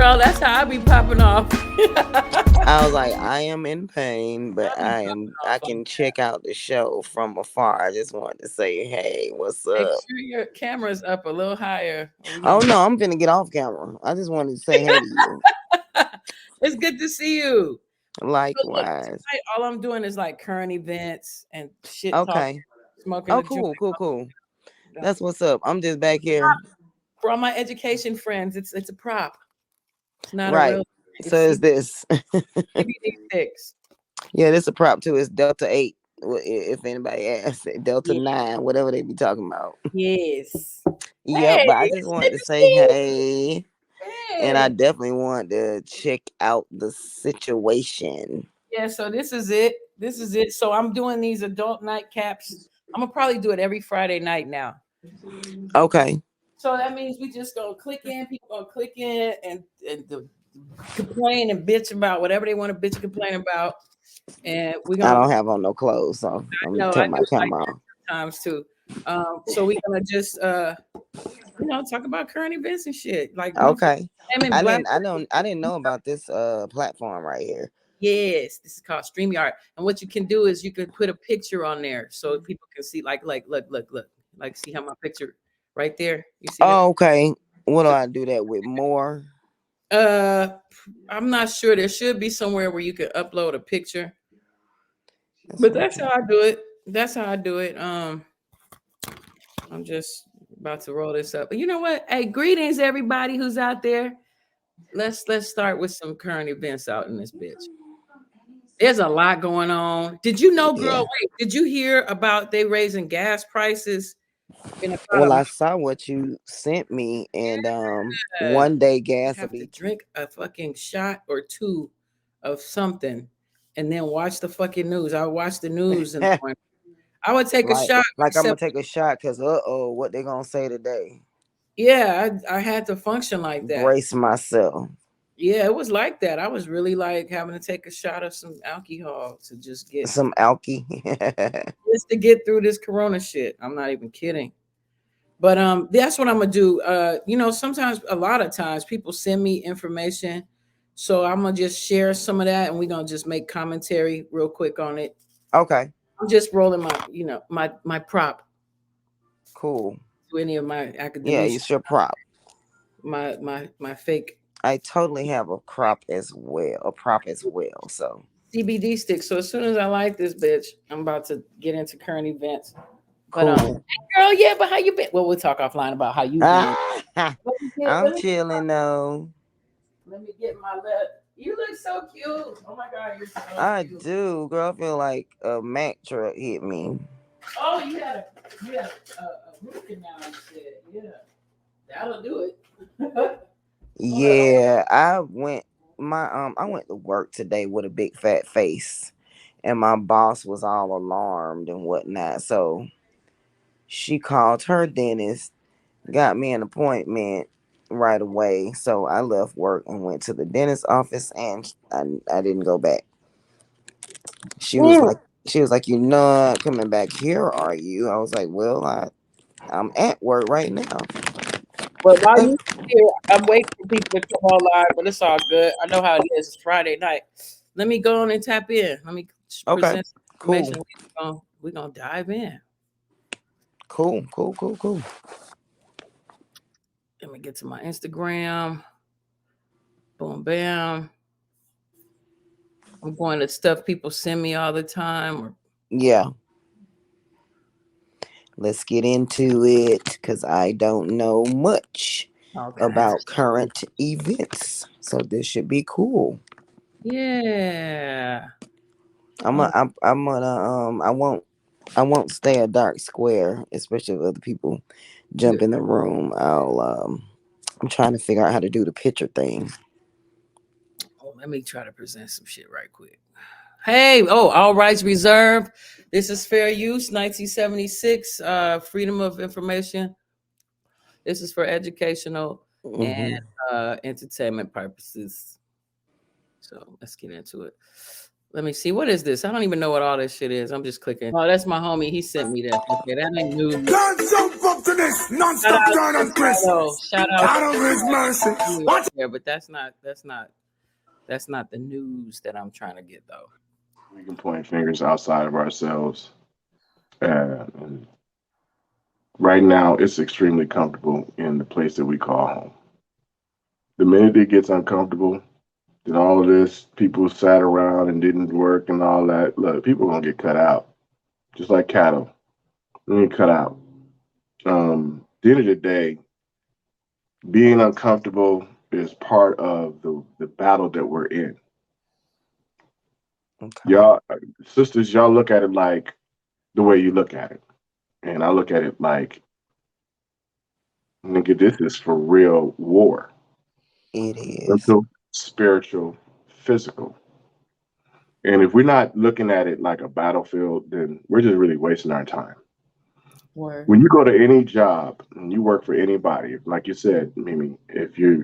girl. That's how I be popping off. I was like, I am in pain, but I be I popping off. can check out the show from afar. I just wanted to say, hey, what's Make up? sure your camera's up a little higher. Or we Oh gonna. no, I'm gonna get off camera. I just wanted to say hey to you. It's good to see you. So look, Likewise. tonight all I'm doing is like current events and shit talking, Okay. smoking Oh, a joint. cool, cool, cool. Uh, That's what's up. I'm just back here. For all my education friends, it's a prop. It's not a Right. real. So It's is this. CBD sticks. Yeah, this a prop too. It's Delta 8. If anybody asks, Delta Yeah. 9, whatever they be talking about. Yes. Yep, Hey, but I just it's good wanted to to say see you. hey. And I Hey. definitely want to check out the situation. Yeah, so this is it. This is it. So I'm doing these adult nightcaps. I'm gonna probably do it every Friday night now. Okay. So that means we just gonna click in, people gonna click in and complain and bitch about whatever they want to bitch and complain about. And we're I gonna, don't have on no clothes, so I'm gonna I turn my do like camera off. times too. So we're gonna just talk about current events and shit. Like motherfuckers Okay. slamming black. I didn't know about this platform right here. Yes, this is called StreamYard. And what you can do is you can put a picture on there so people can see like look. Like see how my picture right there. You see that? Oh, okay. What do So I do that with more? uh I'm not sure. There should be somewhere where you can upload a picture. That's But what I'm that's how trying. I do it. That's how I do it. I'm just about to roll this up. But you know what? Hey, greetings everybody who's out there. Let's start with some current events out in this bitch. There's a lot going on. Did you know, girl? Yeah. Wait, did you hear about they raising gas prices in about a Well, month? I saw what you sent me, and Yeah. one day You gas will have to be drink a fucking shot or two of something and then watch the fucking news. I watch the news in the morning. I would take a shot, like I'm gonna except take a shot because what they gonna say today? yeah, I had to function like that. Brace myself. Yeah, it was like that. I was really like having to take a shot of some alcohol to Some alky. just to get through this corona shit. I'm not even kidding. But that's what I'm gonna do. Sometimes a lot of times people send me information. So I'm gonna just share some of that and we're gonna just make commentary real quick on it. Okay. I'm just rolling my prop Cool. to any of my Yeah, academician, it's your prop. my fake I totally have a crop as well, a prop as well. So CBD stick. So as soon as I like this bitch, I'm about to get into current events. But cool. hey girl, yeah, but how you been? Well, we'll talk offline about how you been. Let me get I'm let me chilling though. let me get my lip. You look so cute. Oh my god, you're so I cute. do, girl. I feel like a Mack truck hit me. Oh, you had a root canal, you said. Yeah. That'll do it. Hold on. Yeah, I went to work today with a big fat face, and my boss was all alarmed and whatnot. So she called her dentist, got me an appointment right away. So I left work and went to the dentist office, and I didn't go back. She was Mm. like, "You're not coming back here, are you?" I was like, "Well, I'm at work right now." But while you here, I'm waiting for people to come on live, but it's all good. I know how it is. It's Friday night. Let me go on and tap in. Let me Okay, present some cool, information. We're gonna dive in. cool, cool, cool, cool. Let me get to my Instagram. Boom, bam. I'm going to stuff people send me all the time. Or Yeah, let's get into it because I don't know much okay. about current events. So this should be cool. Yeah. I'm a, Oh, I'm gonna I won't stay a dark square, especially if other people jump good. in the room. I'm trying to figure out how to do the picture thing. Oh, let me try to present some shit right quick. Hey, all rights reserved. This is fair use, 1976. Freedom of information. This is for educational and Hmm. entertainment purposes. So let's get into it. Let me see. What is this? I don't even know what all this shit is. I'm just clicking. Oh, that's my homie. He sent me that. Okay, that ain't new. to this Shout non-stop out John to and Chris. Shadow. Shout out to God of His mercy. you right Watch. there, but that's not the news that I'm trying to get though. We can point fingers outside of ourselves. And right now, it's extremely comfortable in the place that we call home. The minute it gets uncomfortable, then all of this, people sat around and didn't work and all that. Look, people are gonna get cut out, just like cattle. They're gonna cut out. At the end of the day, being uncomfortable is part of the battle that we're in. Okay. Y'all, sisters, y'all look at it like the way you look at it, and I look at it like, nigga, this is for real war. It is. Mental, spiritual, physical. And if we're not looking at it like a battlefield, then we're just really wasting our time. Word. When you go to any job and you work for anybody, like you said, Mimi, if you're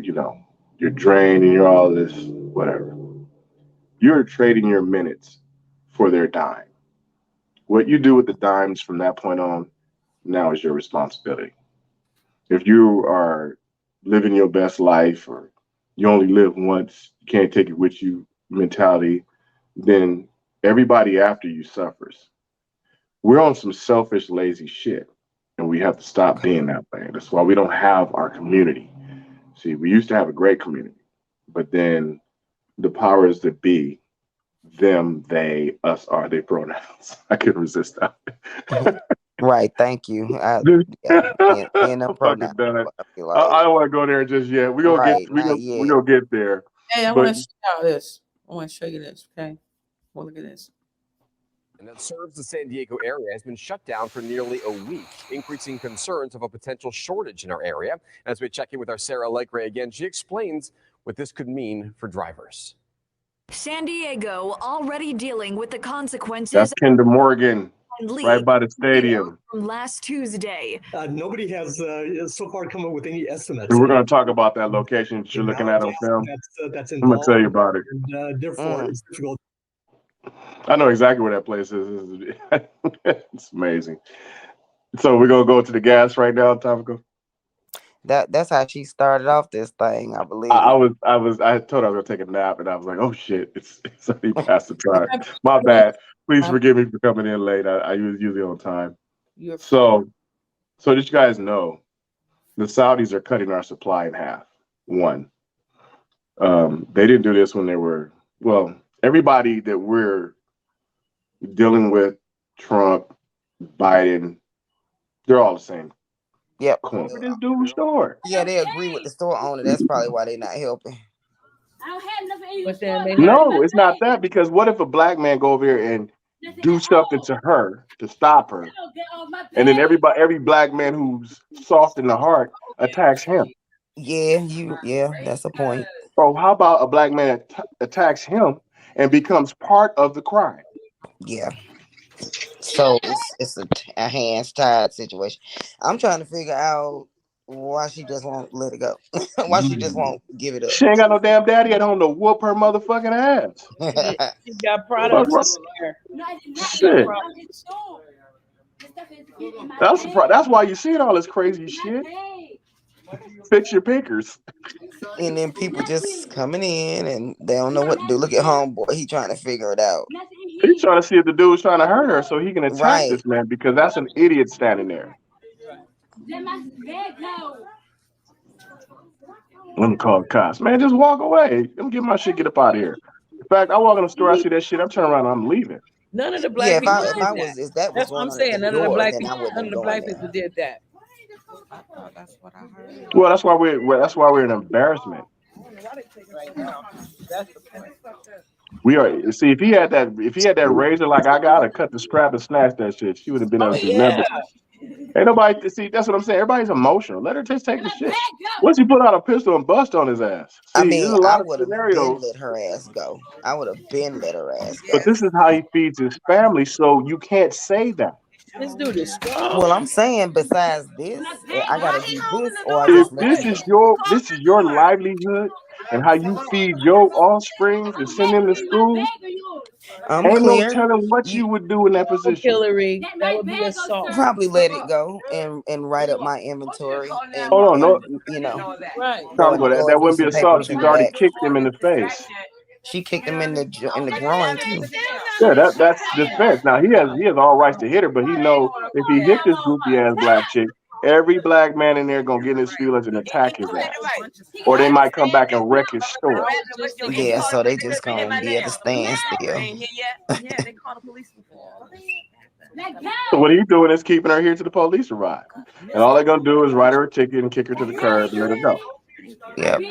drained and you're all this, whatever, you're trading your minutes for their dime. What you do with the dimes from that point on now is your responsibility. If you are living your best life or you only live once, you can't take it with you mentality, then everybody after you suffers. We're on some selfish, lazy shit, and we have to stop Okay. being that way. That's why we don't have our community. See, we used to have a great community, but then the powers that be, them, they, us, are they pronouns. I couldn't resist that. Right. Thank you. Yeah. In a I'm pronoun. fucking done. I'll be I like, don't want to go there just yet. right. Not We yet. gonna get there. Hey, I want But to show y'all this. I want to show you this. Okay. Well, look at this. And that serves the San Diego area has been shut down for nearly a week, increasing concerns of a potential shortage in our area. As we check in with our Sarah Legray again, she explains what this could mean for drivers. San Diego already dealing with the that's consequences Kinder Morgan, and right leave by the stadium. from last Tuesday. Nobody has so far come up with any estimates. And we're gonna talk about that location that The you're looking amount at on film. that's I'm gonna involved, tell you about it. and therefore it's difficult. I know exactly where that place is. It's amazing. So we're gonna go to the gas right now, Topical. That's how she started off this thing, I I believe. was I was I told her I was gonna take a nap and I was like, oh shit, it's already past the What time. happened? My bad. Please Uh, forgive me for coming in late. I was usually on time. you're fine. So just you guys know, the Saudis are cutting our supply in half. One, they didn't do this when they were well. Everybody that we're dealing with, Trump, Biden, they're all the same Yep. coin. Look at this dude's store. Yeah, they agree with the store owner. That's probably why they're not helping. But then they not. No, it's not that because what if a black man go over here and do something to her to stop her, and then every black man who's soft in the heart attacks him? Yeah, that's a point. Bro, how about a black man attacks him and becomes part of the crime? Yeah. So it's a hands tied situation. I'm trying to figure out why she just won't let it go. Why she just won't give it She ain't got no damn daddy at home to whoop her motherfucking ass. up. She got Fuck, products over there. She got shit. products. That's why you seeing all this crazy shit. Fix your pickers. And then people just coming in and they don't know what to do. Look at homeboy, he trying to figure it out. He's trying to see if the dude's trying to hurt her so he can attack Right. this man because that's an idiot standing there. Let me call the cops. Man, just walk away. Let me get my shit, get up out of here. In fact, I walk in the store, I see that shit, I'm turning around and I'm leaving. None of the Yeah, black people did that. if that was That's what going I'm on at saying. the door, then I wouldn't None have of the gone black there. people did that. I thought that's what I heard. Well, that's why we're an embarrassment. Right now, that's the point. We are see if he had that razor like I got to cut the scrap and snatch that shit, she would have been Oh able to yeah, never. Ain't nobody see that's what I'm saying. Everybody's emotional. Let her just take the shit. Once he put out a pistol and bust on his ass. I See, there's mean, a I lot of would have been scenarios, let her ass go. I would have been let her ass but go. this is how he feeds his family, so you can't say that. this dude is strong. Well, I'm saying besides this, I gotta do this or I If just let you go. this is your livelihood and how you feed your offsprings and send them to school, I'm Ain't no clear. telling what You you would do in that Oh, position. Hillary, that would be assault. probably let it go and write up my inventory Hold on, no, and you know Right. that go through wouldn't be some assault. papers She's in the already back. kicked him in the face. She kicked him in in the groin too. Yeah, that's defense. Now he has all rights to hit her, but he know if he hit this goofy ass black chick, every black man in there gonna get in his feelings and attack his ass, or they might come back and wreck his store. I was just thinking Yeah, about so they just gonna be at a standstill. So what he's doing is keeping her here to the police arrive, and all they're gonna do is write her a ticket and kick her to the curb and let her go. Yep.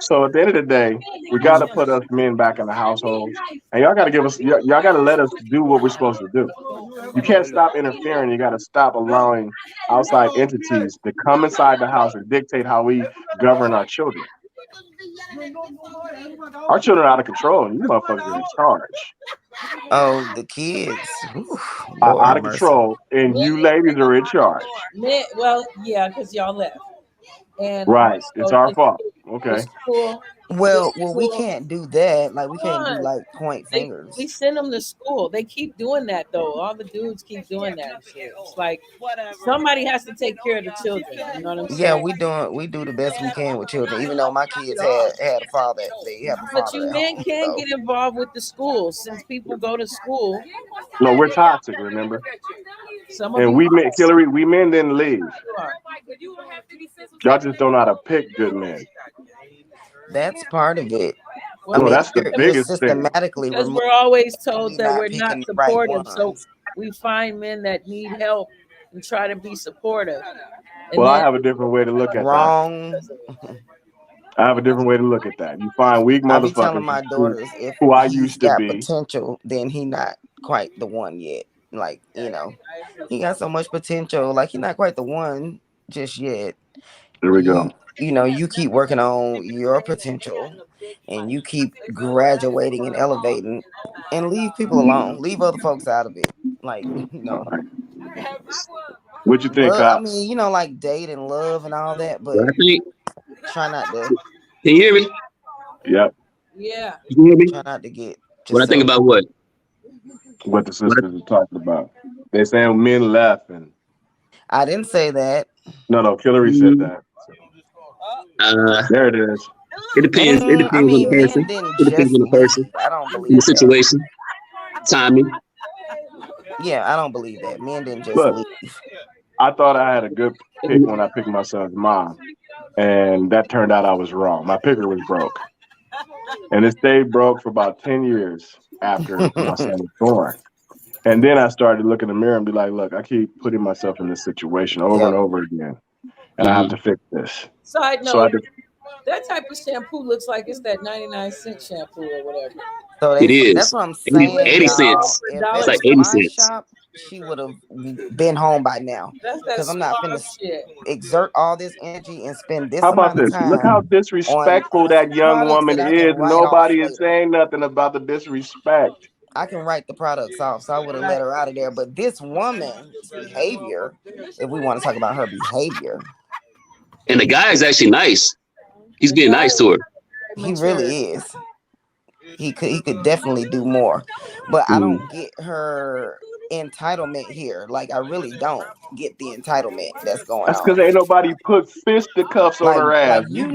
So at the end of the day, we got to put us men back in the households, and y'all got to give us, y'all got to let us do what we're supposed to do. You can't stop interfering. You got to stop allowing outside entities to come inside the house and dictate how we govern our children. Our children are out of control, and you motherfuckers are in charge. Oh, the kids. Whew, Are Lord out have of mercy. control, and you ladies are in charge. well, yeah, because y'all left. And Right? It's also our fault. the Okay. school, the Well, we school. can't do that. Like we Come can't do on. like point We fingers. send them to school. They keep doing that though. All the dudes keep doing that and shit. It's like somebody has to take care of the children. You know what I'm Yeah, saying? we do the best we can with children. Even though my kids had a father, they have a But father you at men home. can So get involved with the schools since people go to school. No, we're toxic. Remember, Some of and you are. Hillary, we men didn't leave. You are. Y'all just don't know how to pick good men. that's part of it. I Well, No, mean, that's the you're biggest thing. systematically because we're always told we that not we're not picking the right supportive, so ones. we find men that need help and try to be supportive, and Well, I then have a different way to look at that. Wrong. I have a different way to look at that. You find weak I be telling motherfuckers my daughters if who I he's used to got be. potential, then he not quite the one yet. Like, I agree. he got so much potential. Like, he not quite the one just yet. Here we go. You keep working on your potential and you keep graduating and elevating and leave people alone. Leave other folks out of it. Like, All right. What you think, love, I cops? mean, like date and love and all that, What but I think, try not to can you hear me? Yep. Yeah. You can hear me? try not to get What I think yourself. about what? What the What sisters are talking about. They saying men left, and I didn't say that. no, Hillary said mm, that. So, uh, there it is. it depends. It I depends on mean, the men person. didn't It depends just on the person, leave. I don't and the believe that. situation, timing. Yeah, I don't believe that. Men didn't just Look, leave. I thought I had a good pick when I picked my son's mom, and that turned out I was wrong. My picker was broke, and it stayed broke for about 10 years after my son was born. And then I started to look in the mirror and be like, look, I keep putting myself in this situation over and Yep. over again, and I have Hmm. to fix this. Side So I note: did. that type of shampoo looks like it's that 99-cent shampoo or whatever. So It that's is what I'm 80, With saying, 80 y'all. cents. for If It's that Dollar like was 80 my Tree. cents. shop, she would have been home by now. That's that Because I'm not suave finna shit. exert all this energy and spend How this about amount of this? Look how time on disrespectful that young products woman that I can is. write off Nobody is later. saying nothing about the disrespect. I can write the products off, so I would have Right. let her out of there. But this woman's behavior, if we want to talk about her behavior, And the guy is actually nice. He's The being guy nice is to her. he very mature. really is. He could definitely do more. But I Mm. don't get her entitlement here. Like I really don't get the entitlement that's going That's because on. ain't nobody put fisticuffs on Like her ass. like you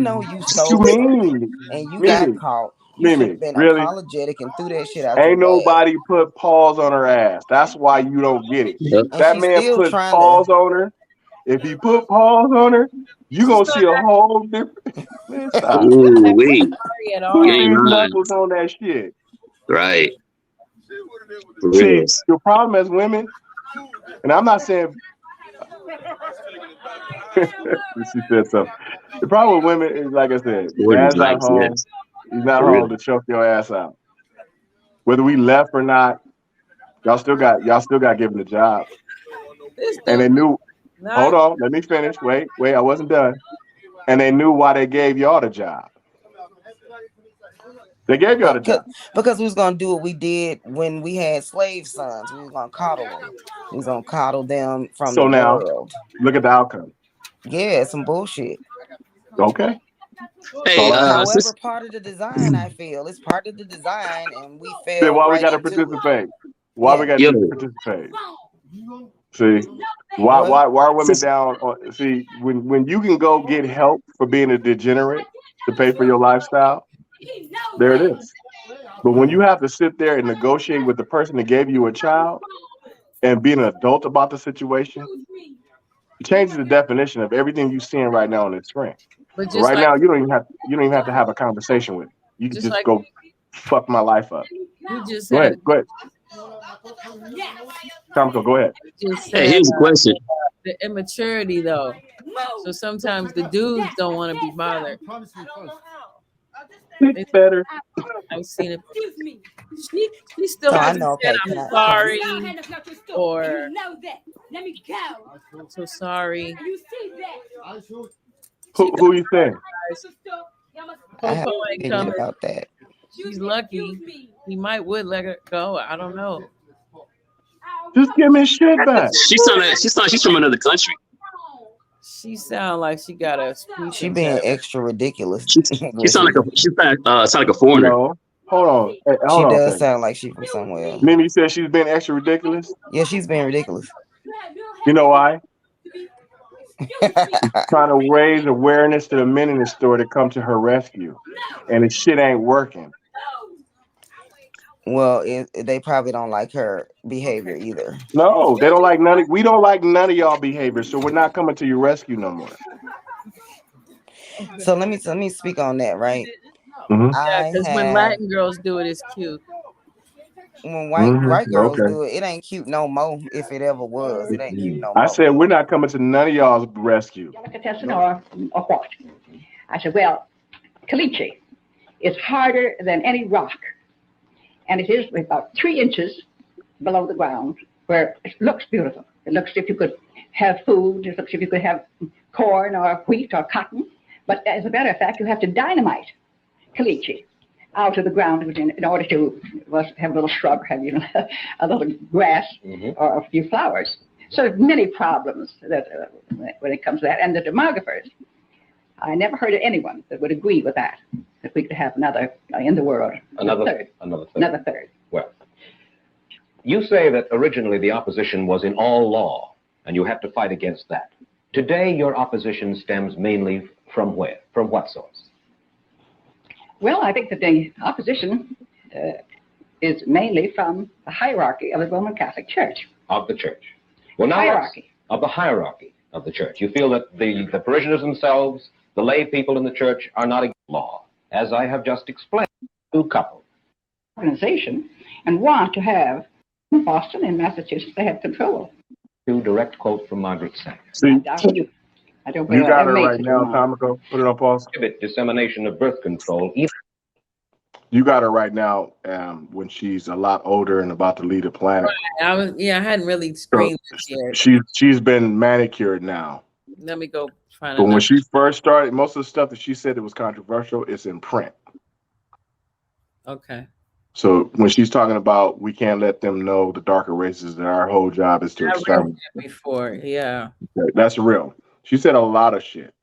What you stole something mean? and you got Mimi, caught. You should Mimi, have been really? apologetic and threw that shit out your Ain't bag. nobody put paws on her ass. That's why you don't get it. Yep. And That she's man still put trying to paws on her. If he put paws on her, you She's gonna not see a whole different man. Stop. Ooh, acting wait. sorry at You Put all. ain't these lying. knuckles on that shit. Right. For See, reals. your problem as women, and I'm not saying she said so. The problem with women is, like I said, The word is dad's not nice. home. Yes. He's not For real. home to choke your ass out. Whether we left or not, y'all still got given the job. This And dude they knew, hold not. on, let me finish. Wait, I wasn't done. And they knew why they gave y'all the job. They gave y'all the job. Because we was gonna do what we did when we had slave sons. We was gonna coddle them. We was gonna coddle them from the So now world. look at the outcome. Yeah, some bullshit. Okay. Hey, However, part of the design, I feel it's part of the design, and we Then fell why we right got to into it. participate? Why we Yeah. got yo, to participate? See, What? why are women sis- down? See, when you can go get help for being a degenerate to pay for your lifestyle, there it is. But when you have to sit there and negotiate with the person that gave you a child and be an adult about the situation, it changes the definition of everything you're seeing right now on the screen. But But right now, you don't even have to have a conversation with it. You can just just like go fuck my life up. we just Go had, ahead, go ahead, Comico, go ahead. just hey, said here's a question. the immaturity though. So sometimes the dudes don't want to be bothered. It's better. I've seen it. She still So I hasn't know. said Okay. I'm Can I? sorry or I'm so sorry. She Who you saying? I have Popo an ain't opinion coming. about that. She's lucky. He might would let her go. I don't know. Just give me shit back. She's from another country. She sound like she got a speech She being impediment. extra ridiculous. She sound like a foreigner. No, hold on. Hey, She hold on a does second. sound like she from somewhere. Mimi said she's been extra ridiculous. Yeah, she's being ridiculous. You know why? Trying to raise awareness to the men in the store to come to her rescue, and the shit ain't working. Well, they probably don't like her behavior either. No, they don't like none. We don't like none of y'all behavior, so we're not coming to your rescue no more. So let me speak on that. Right, Mm-hmm. Yeah, I because when have Latin girls do it, it's cute. when white Mm-hmm. girls Okay. do it, it ain't cute no more. If it ever was, it ain't cute no I more. said we're not coming to none of y'all's rescue. Delicatessen or what? I said, well, caliche is harder than any rock, and it is about 3 inches below the ground, where it looks beautiful. It looks if you could have food. It looks if you could have corn or wheat or cotton. But as a matter of fact, you have to dynamite caliche out of the ground in order to have a little shrub, have a little grass or a few flowers. So there's many problems that when it comes to that. And the demographers, I never heard of anyone that would agree with that we could have another in the world, Another third. Well, you say that originally the opposition was in all law, and you have to fight against that. Today, your opposition stems mainly from where? From what source? Well, I think that the opposition is mainly from the hierarchy of the Roman Catholic Church. Of the church. Well, now Hierarchy. of the hierarchy of the church. You feel that the parishioners themselves, the lay people in the church, are not against law, as I have just explained. Two couples. Organization and want to have in Boston and Massachusetts, they have control. Two direct quotes from Margaret Sanger. See, I don't you got her make right it now, wrong. Comico. Put it on pause. Prohibit dissemination of birth control. You got her right now when she's a lot older and about to leave the planet. I hadn't really So screened this yet. she's been manicured now. Let me go find But when another. she first started, most of the stuff that she said that was controversial is in print. Okay. So when she's talking about we can't let them know the darker races, that our whole job is to I read exterminate. that before. Yeah. That's real. She said a lot of shit,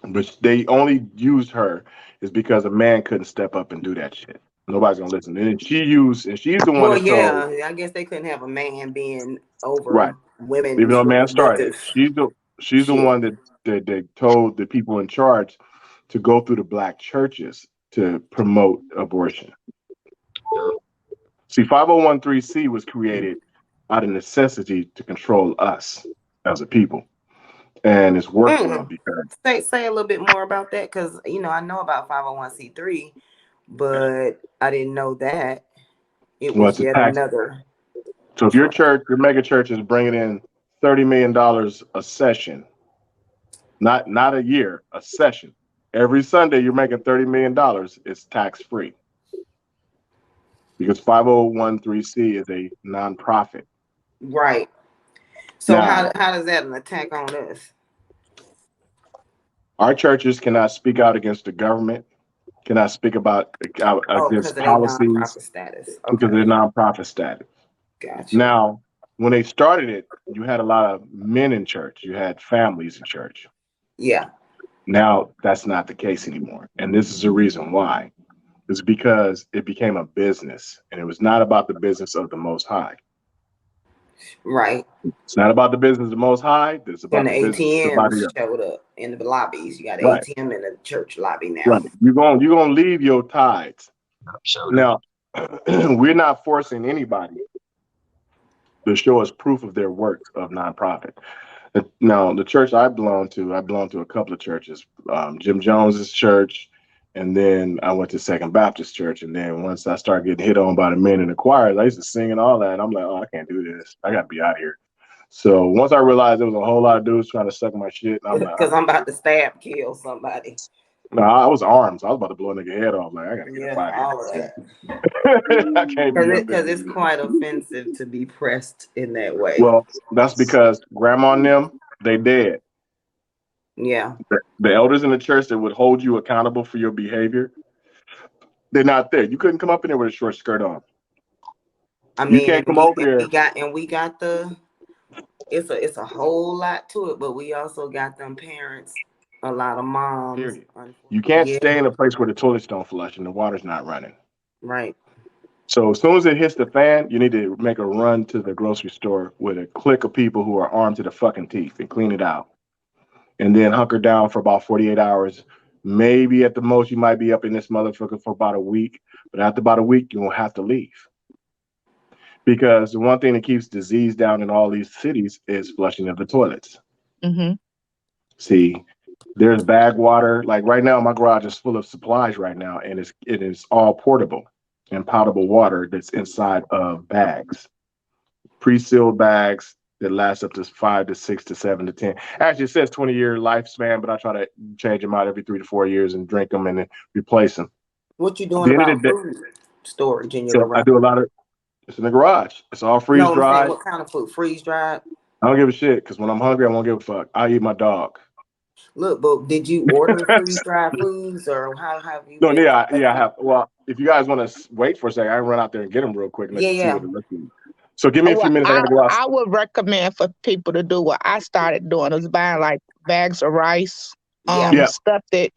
but they only used her is because a man couldn't step up and do that shit. Nobody's gonna listen. And she's the one Well, that told. yeah, I guess they couldn't have a man being Right. over Even women's though a man started, reproductive she's the shit. one that told the people in charge to go through the black churches to promote abortion. See, 501(c) was created out of necessity to control us as a people, and it's worked for them because Say a little bit more about that, because I know about 501(c)(3, but I didn't know that it well, was it's a yet tax. another. So if your mega church is bringing in $30 million a session, not a year, a session. Every Sunday you're making $30 million. It's tax free because 501(c) is a nonprofit. Right. So Now, how does that an attack on us? our churches cannot speak out against the government, cannot speak about Because against of their policies nonprofit status. because of Okay, their nonprofit status. gotcha. Now, when they started it, you had a lot of men in church. You had families in church. Yeah. Now that's not the case anymore. And this is the reason why. It's because it became a business and it was not about the business of the Most High. Right. It's not about the business of the Most High. It's When about the the business of somebody ATMs else. showed up in the lobbies, you got an Right. ATM in the church lobby now. Right. You're gonna leave your tithes. Showed up. Now, we're not forcing anybody to show us proof of their work of nonprofit. Now, the church I belong to a couple of churches. Jim Jones's church, and then I went to Second Baptist Church. And then once I started getting hit on by the men in the choirs, I used to sing and all that. And I'm like, oh, I can't do this. I got to be out here. So once I realized there was a whole lot of dudes trying to suck my shit, I'm like, because I'm about to stab, kill somebody. no, I was armed. So I was about to blow a nigga head off. Like, I got to get up out all of here. that. I can't be up Because there. it's quite offensive to be pressed in that way. Well, that's because grandma and them, they dead. Yeah. The elders in the church that would hold you accountable for your behavior, they're not there. You couldn't come up in there with a short skirt on. I You mean, can't come over there. we got the. It's a whole lot to it, but we also got them parents, a lot of moms. Period. You can't Yeah. stay in a place where the toilets don't flush and the water's not running. Right. So as soon as it hits the fan, you need to make a run to the grocery store with a clique of people who are armed to the fucking teeth and clean it out. And then hunker down for about 48 hours. Maybe at the most, you might be up in this motherfucker for about a week. But after about a week, you're going to have to leave. Because the one thing that keeps disease down in all these cities is flushing of the toilets. Mm-hmm. See, there's bag water. Like right now, my garage is full of supplies right now, and it is all portable and potable water that's inside of bags, pre-sealed bags that last up to 5 to 6 to 7 to 10. Actually, it says 20-year lifespan, but I try to change them out every 3 to 4 years and drink them and then replace them. What you doing about food storage in your garage? I do a lot of. It's in the garage. It's all freeze dried. What kind of food? Freeze dried? I don't give a shit because when I'm hungry, I won't give a fuck. I eat my dog. Look, but did you order freeze dried foods or how have you? No, yeah, I have. Well, if you guys want to wait for a second, I can run out there and get them real quick and let you see what it looks like. So give me a few minutes. I gotta go out. I would recommend for people to do what I started doing was buying like bags of rice, stuff that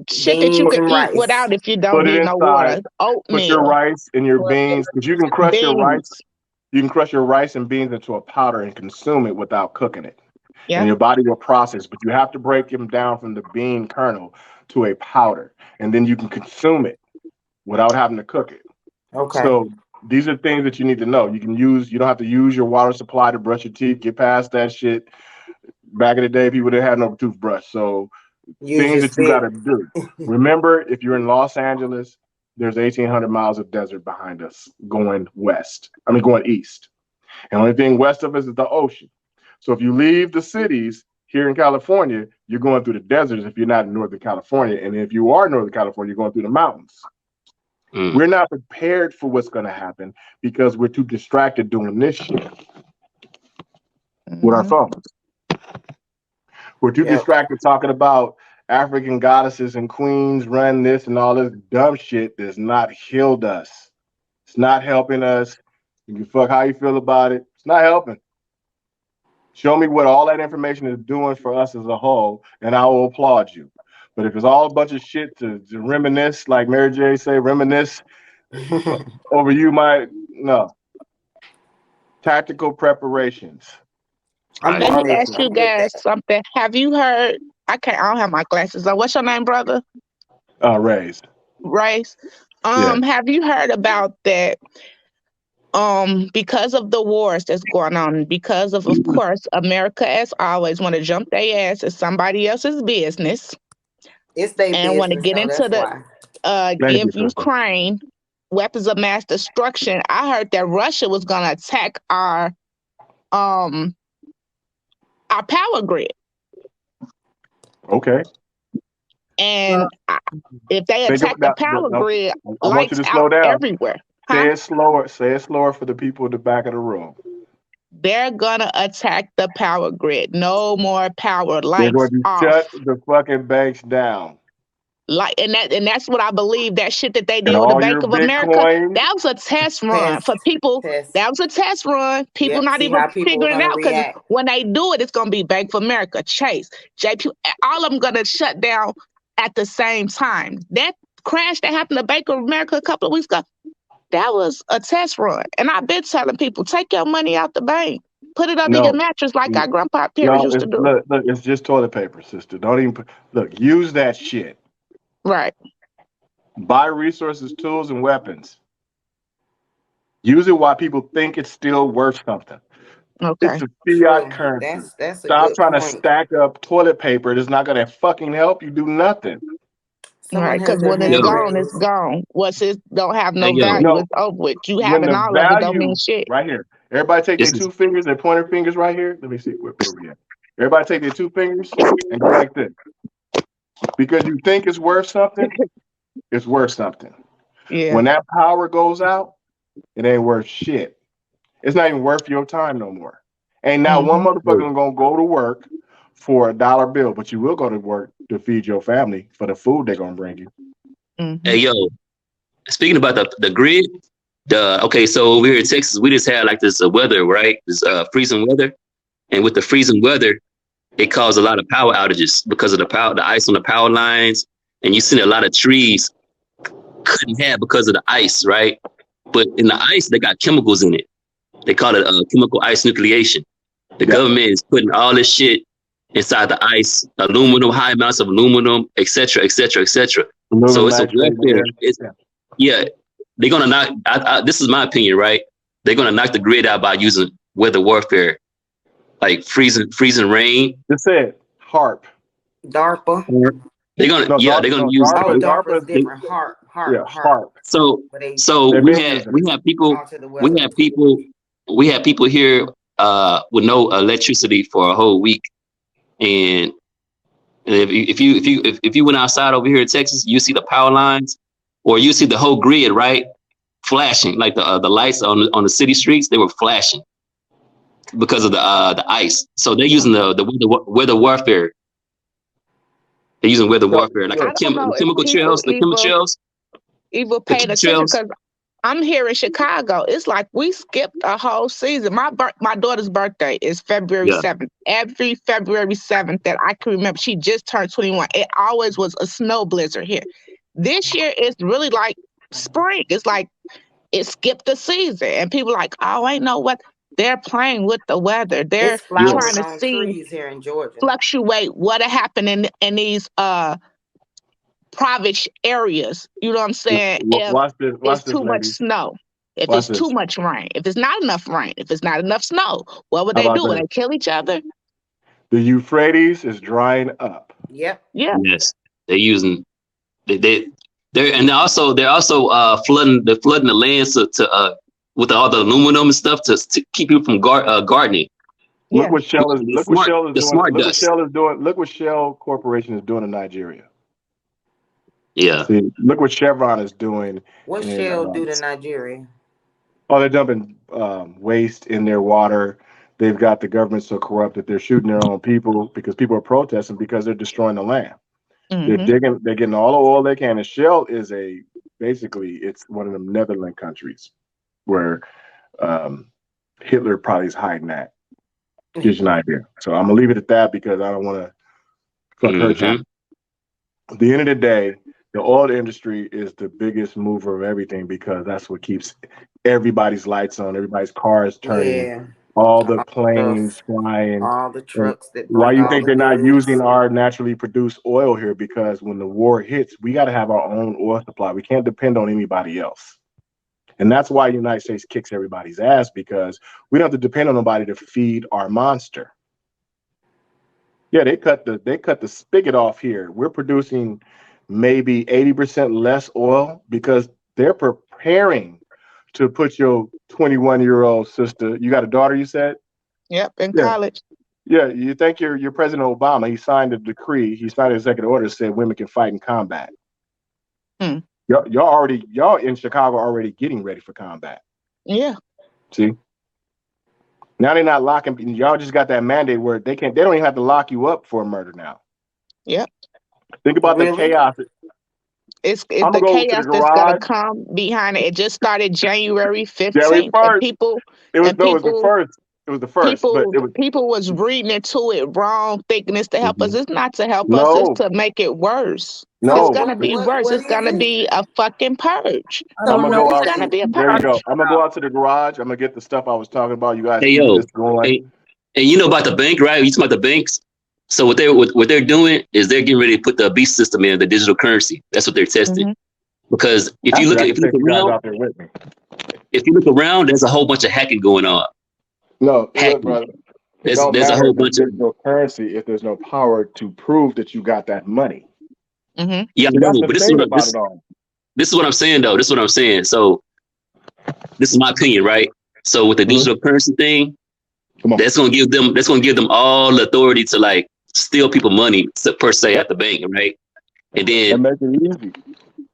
shit that you can eat without if you don't need no water. Oatmeal. Put your rice and your beans, because you can crush your rice. You can crush your rice and beans into a powder and consume it without cooking it. Yeah. And your body will process, but you have to break them down from the bean kernel to a powder, and then you can consume it without having to cook it. Okay. So these are things that you need to know. You don't have to use your water supply to brush your teeth. Get past that shit. Back in the day, people didn't have no toothbrush. So things that you got to do. Remember, if you're in Los Angeles, there's 1,800 miles of desert behind us going east. And the only thing west of us is the ocean. So if you leave the cities here in California, you're going through the deserts if you're not in Northern California. And if you are in Northern California, you're going through the mountains. We're not prepared for what's going to happen because we're too distracted doing this shit with our phones. We're too distracted talking about African goddesses and queens run this and all this dumb shit that's not healed us. It's not helping us. You can fuck how you feel about it. It's not helping. Show me what all that information is doing for us as a whole, and I will applaud you. But if it's all a bunch of shit to reminisce, like Mary J say, reminisce over you, no. Tactical preparations. Let me ask you guys something. Have you heard? I don't have my glasses on. What's your name, brother? Race. Have you heard about that? Because of the wars that's going on, because of course, America as always want to jump their ass at somebody else's business. It's their business. And want to get into give Ukraine weapons of mass destruction. I heard that Russia was gonna attack our power grid. Okay. And if they attack the power grid, lights out everywhere. Say it slower. Say it slower for the people in the back of the room. They're gonna attack the power grid. No more power. Lights They're going to off. shut the fucking banks down. and that's what I believe. That shit that they And did with the all Bank your of America, Bitcoin. that was a test run for people. That was a test run. People not See even how people figuring it gonna out, because react. when they do it, it's gonna be Bank of America, Chase, JP, all of them gonna shut down at the same time. That crash that happened to Bank of America a couple of weeks ago, that was a test run. And I've been telling people, take your money out the bank, put it under your mattress like our grandpa parents used to do. Look, it's just toilet paper, sister. Don't even look. Use that shit. Right. Buy resources, tools, and weapons. Use it while people think it's still worth something. Okay. It's a fiat currency. That's a Stop good trying to point. stack up toilet paper. It's not going to fucking help you do nothing. Right, because when it's gone, it's gone. What's it don't have no value. It's over with. You having all of it don't mean shit. Right here. Everybody take their two fingers, their pointer fingers right here. Let me see where we at. Everybody take their two fingers and go like this. Because you think it's worth something, it's worth something. Yeah. When that power goes out, it ain't worth shit. It's not even worth your time no more. Ain't not one motherfucker gonna go to work for $1 bill, but you will go to work to feed your family for the food they're gonna bring you. Hey yo, speaking about the grid, okay, so over here in Texas, we just had like this weather, right? This freezing weather, and with the freezing weather, it caused a lot of power outages because of the ice on the power lines, and you seen a lot of trees couldn't have because of the ice, right? But in the ice, they got chemicals in it. They call it chemical ice nucleation. The government is putting all this shit inside the ice, aluminum, high amounts of aluminum, et cetera, et cetera, et cetera. So it's a warfare. They're gonna knock. This is my opinion, right? They're gonna knock the grid out by using weather warfare, like freezing rain. Just said HARP. DARPA. They're gonna they're gonna use. DARPA is different. HARP. So we have people here with no electricity for a whole week, and if you went outside over here in Texas, you see the power lines, or you see the whole grid, right, flashing, like the lights on the city streets, they were flashing because of the ice. So they're using the weather warfare. They're using weather warfare, like the chemical trails, the chemical trails. Even paying attention, because I'm here in Chicago. It's like we skipped a whole season. My daughter's birthday is February 7th. Every February 7th that I can remember, she just turned 21. It always was a snow blizzard here. This year it's really like spring. It's like it skipped a season, and people are like, oh, ain't know what. They're playing with the weather. They're trying to see here in Georgia fluctuate what happened in these private areas. You know what I'm saying? Watch this, it's too much snow. If it's too much rain. If it's not enough rain. If it's not enough snow. What would they do? Would they kill each other? The Euphrates is drying up. Yep. Yeah. Yes. They're using they're also flooding the lands to with all the aluminum and stuff to keep people from gardening. Look what Shell is doing. Look what Shell Corporation is doing in Nigeria. Yeah. See, look what Chevron is doing. What Shell do to Nigeria? Oh, they're dumping waste in their water. They've got the government so corrupt that they're shooting their own people because people are protesting because they're destroying the land. They're getting all the oil they can. And Shell is it's one of them Netherlands countries where Hitler probably is hiding at. Gives you an idea. So I'm gonna leave it at that because I don't want to hurt you. At the end of the day, the oil industry is the biggest mover of everything because that's what keeps everybody's lights on, everybody's cars turning, all the planes flying, all the trucks that. Why you think they're not using our naturally produced oil here? Because when the war hits, we got to have our own oil supply. We can't depend on anybody else. And that's why the United States kicks everybody's ass, because we don't have to depend on nobody to feed our monster. Yeah, they cut the spigot off here. We're producing maybe 80% less oil because they're preparing to put your 21-year-old sister. You got a daughter, you said? Yep, in college. Yeah, you think your President Obama, he signed a decree, he signed an executive order that said women can fight in combat. Y'all in Chicago already getting ready for combat. Yeah. See? Now they're not locking. Y'all just got that mandate where they don't even have to lock you up for a murder now. Yep. Think about the chaos. It's I'm the gonna go to the chaos that's gonna garage. come behind it. It just started January January 15th, and 1st. people It was and no, it was the people first. It was the first, but it was people was reading into it wrong, thinking it's to help us. It's not to help us. It's no, to make it worse. It's So no. gonna be worse. what It's is gonna it? be a fucking purge. I I'm don't gonna know go what It's out gonna to. be a There you purge. go. I'm gonna go out to the garage. I'm gonna get the stuff I was talking about. You guys Hey keep yo, this going. and you know about the bank, right? You talking about the banks? So what they're doing is they're getting ready to put the beast system in the digital currency. That's what they're testing. Hmm. Because Actually, I can take you guys around, out there with me. if you look around, there's a whole bunch of hacking going on. No, look, Hacking. brother. It don't There's a matter whole if it's bunch of digital currency if there's no power to prove that you got that money. Hmm. yeah, I See, that's know, the but thing about it all. this is what I'm saying though. This is what I'm saying. So this is my opinion, right? So with the Mhm. digital currency thing, Come on. that's gonna give them all the authority to like steal people money per se Yep. at the bank, right? And And then make it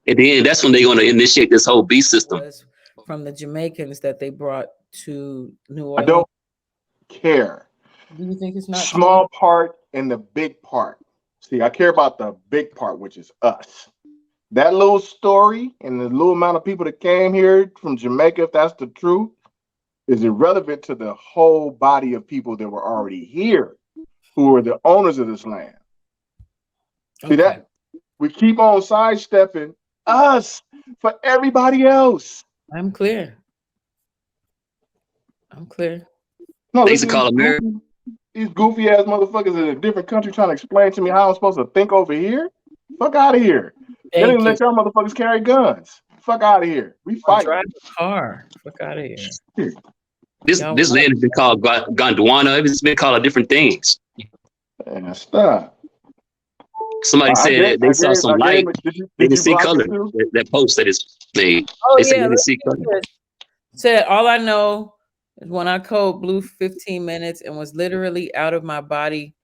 easy. that's when they're gonna initiate this whole beast system. Was from the Jamaicans that they brought to New I Orleans. don't care. Do you think it's not true? Small part and the big part. See, I care about the big part, which is us. That little story and the little amount of people that came here from Jamaica, if that's the truth, is irrelevant to the whole body of people that were already here, who are the owners of this land. See Okay. that we keep on sidestepping us for everybody else. I'm clear. I'm clear. No, They used listen to to call America. these goofy ass motherfuckers in a different country trying to explain to me how I'm supposed to think over here. Fuck out of here. They didn't Thank even you. let y'all motherfuckers carry guns. Fuck out of here. We Or fighting. drive a car. Fuck out of here. Y'all This land has been called Gondwana. It's been called different things. And stop. Somebody said that they saw some I light. gave it. They Did didn't you see block color. it too? That post that is made. Oh They said yeah, they didn't let's see do color. this. Said all I know is when I code blue 15 minutes and was literally out of my body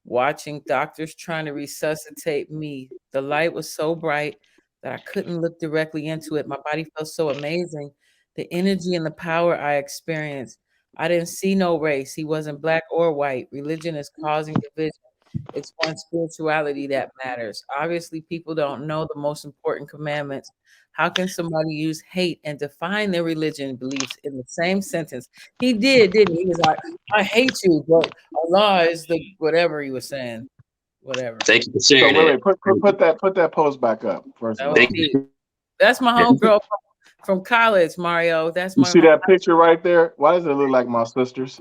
watching doctors trying to resuscitate me. The light was so bright that I couldn't look directly into it. My body felt so amazing. The energy and the power I experienced. I didn't see no race. He wasn't black or white. Religion is causing division. It's one spirituality that matters. Obviously, people don't know the most important commandments. How can somebody use hate and define their religion beliefs in the same sentence? He did, didn't he? He was like, I hate you, but Allah is the whatever he was saying. Whatever. Thank you for So sharing that. put that post back up first That of was all. Thank deep. you. That's my homegirl from college, Mario. That's You my see that picture right there? Why does it look like my sister's?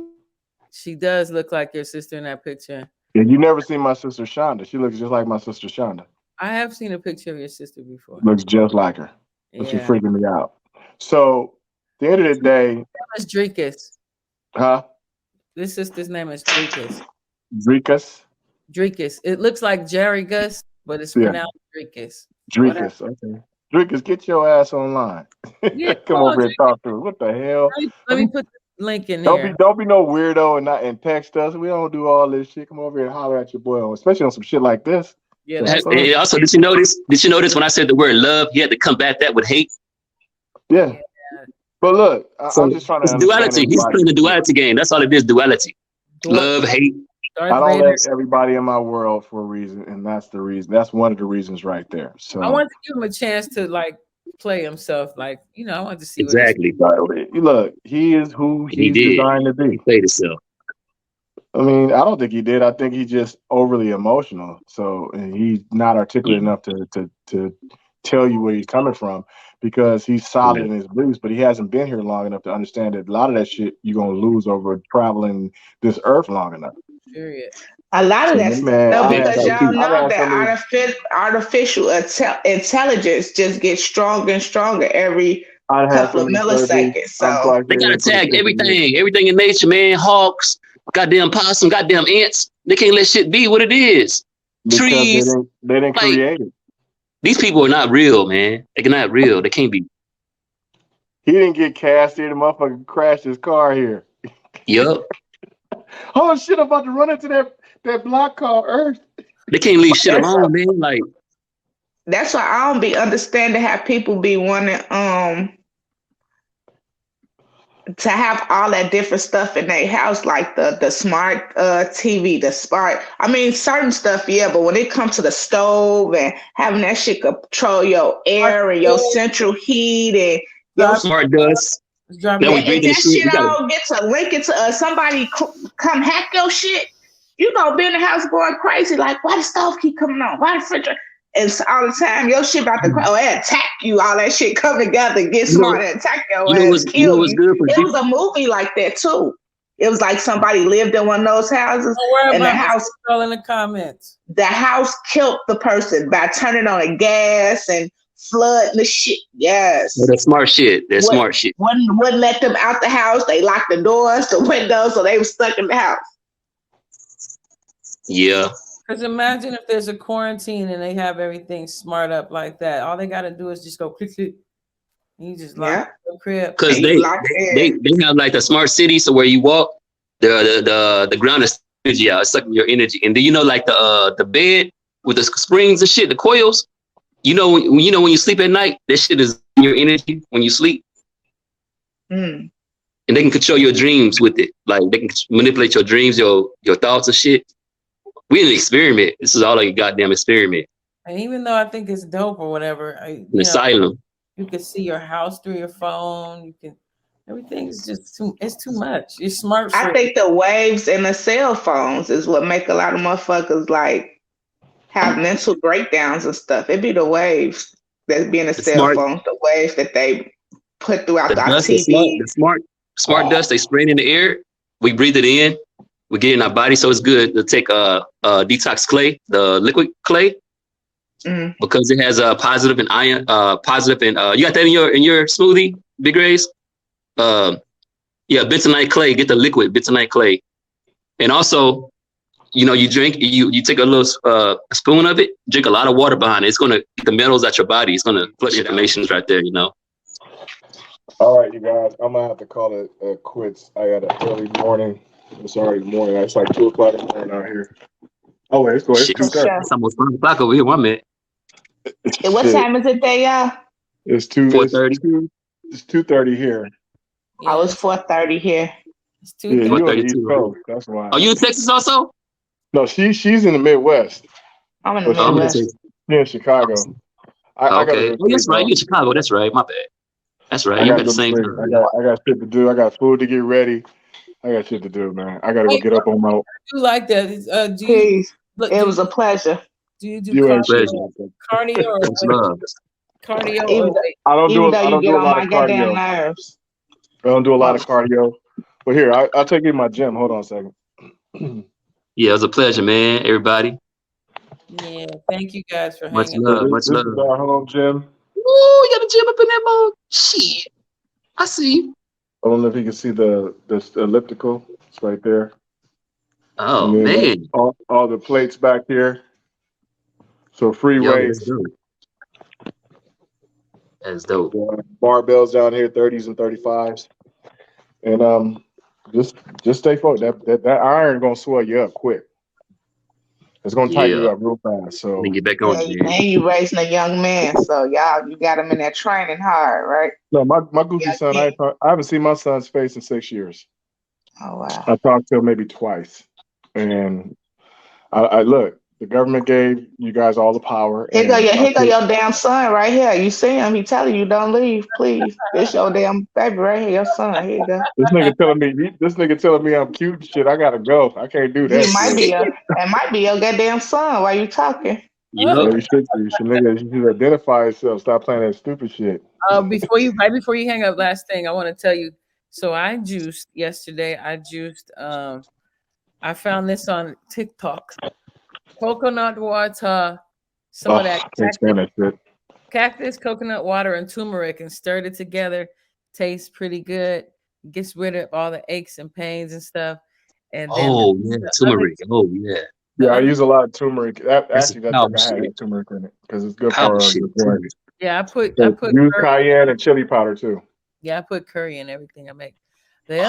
She does look like your sister in that picture. Yeah, you never seen my sister Shonda. She looks just like my sister Shonda. I have seen a picture of your sister before. Looks just like her. But she's Yeah. freaking me out. So the end of the day, It's Dreekus. huh? This sister's name is Dreekus. Dreekus? Dreekus. It looks like Jerry Gus, but it's Yeah. pronounced Dreekus. Dreekus, okay. Dreekus, get your ass online. Yeah, Come over here and talk to us. What the hell? Let me put the link in Don't there. be no weirdo and text us. We don't do all this shit. Come over here and holler at your boy, especially on some shit like this. Yeah, And also, did you notice when I said the word love, he had to combat that with hate? Yeah. But look, I'm just trying to it's understand duality. He's playing the duality game. That's all it is, duality. Love, hate. I don't let everybody in my world for a reason, and that's the reason. That's one of the reasons right there. So I want to give him a chance to like play himself. Like, I want to see exactly. Look, he is who he's designed to be. He played himself. I mean, I don't think he did. I think he's just overly emotional. So and he's not articulate enough to tell you where he's coming from because he's solid in his beliefs, but he hasn't been here long enough to understand that a lot of that shit you're gonna lose over traveling this earth long enough. Period. A lot of that stuff because y'all know that artificial intelligence just gets stronger and stronger every couple of milliseconds. So they gotta tag everything in nature, man. Hawks, goddamn possum, goddamn ants. They can't let shit be what it is. Because trees. They didn't create it. These people are not real, man. They're not real. They can't be. He didn't get cast here. The motherfucker crashed his car here. Yup. Oh shit! I'm about to run into that block called Earth. They can't leave shit alone, man. Like that's why I don't be understanding how people be wanting to have all that different stuff in their house, like the smart TV, the smart, I mean, certain stuff, yeah, but when it comes to the stove and having that shit control your air and your central heat and your smart dust. Now we breathing that shit. shit all get to link it to somebody come hack your shit, you gonna be in the house going crazy, like, why the stove keep coming on? Why the refrigerator? And all the time, your shit about to attack you. All that shit come together, get smart and attack your ass, kill what's you. good for It was a movie like that too. It was like somebody lived in one of those houses, and the house all in the comments. The house killed the person by turning on the gas and flooding the shit. Yes, that's smart shit. That's smart shit. Wouldn't let them out the house. They locked the doors, the windows, so they were stuck in the house. Yeah. Because imagine if there's a quarantine and they have everything smart up like that. All they got to do is just go click, click. You just lock the crib. Because they have like the smart city, so where you walk, the ground is energy out, it's sucking your energy. And then like the bed with the springs and shit, the coils. When you sleep at night, that shit is your energy when you sleep. Mm. And they can control your dreams with it. Like they can manipulate your dreams, your thoughts and shit. We in an experiment. This is all like a goddamn experiment. And even though I think it's dope or whatever, An asylum. You can see your house through your phone. You can, everything's just it's too much. It's smart. I think the waves and the cell phones is what make a lot of motherfuckers like have mental breakdowns and stuff. It be the waves that be in the cell phones, the waves that they put throughout the TV. The smart dust they spray in the air. We breathe it in. We get it in our body, so it's good to take detox clay, the liquid clay, because it has a positive and iron, positive and you got that in your smoothie, Big Rays. Yeah, bentonite clay. Get the liquid bentonite clay, and also, you drink. You take a little spoon of it. Drink a lot of water behind it. It's gonna get the metals out your body. It's gonna flush inflammations right there. All right, you guys. I'm gonna have to call it quits. I got an early morning. It's already morning. It's like 2:00 in the morning out here. Oh wait, it's 2:30. It's almost 5 o'clock over here. 1 minute. And what time is it there, y'all? It's 4:30. It's 2:30 here. I was 4:30 here. It's 2:30. Yeah, you on the East Coast. That's why. Are you in Texas also? No, she's in the Midwest. I'm in the Midwest. She's in Chicago. I okay. Gotta go that's right. You're in Chicago. That's right. My bad. That's right. You got the same. I got shit to do. I got food to get ready. I got shit to do, man. I gotta go get up on my. You like that? It was a pleasure. Do you do cardio or cardio? I don't do a lot of cardio. Nerves. I don't do a lot of cardio. But here, I'll take you to my gym. Hold on a second. Yeah, it was a pleasure, man. Everybody. Yeah, thank you guys for much hanging. Love, much love. This is our home gym. Ooh, you got a gym up in that mode. Shit, I see. I don't know if you can see the elliptical. It's right there. Oh man! All the plates back here. So free weights. That's dope. Barbells down here, 30s and 35s, and just stay focused. That iron gonna swell you up quick. It's gonna tighten you up real fast. So get back on. And you raising a young man, so you got him in there training hard, right? No, my goofy son. I haven't seen my son's face in 6 years. Oh wow! I talked to him maybe twice, and I look. The government gave you guys all the power. Here go your damn son right here. You see him? He telling you don't leave, please. This your damn baby right here, your son. Here you go. This nigga telling me I'm cute and shit. I gotta go. I can't do that. It might be your goddamn son while you talking. Yeah, you should identify yourself. Stop playing that stupid shit. Before you hang up, last thing I want to tell you. So I juiced yesterday. I found this on TikTok. Coconut water, some of that cactus, coconut water, and turmeric, and stirred it together. Tastes pretty good. Gets rid of all the aches and pains and stuff. And then turmeric. Yeah, I use a lot of turmeric. Actually, that's like I had turmeric in it because it's good for the joint. Yeah, I put use cayenne and chili powder too. Yeah, I put curry in everything I make. The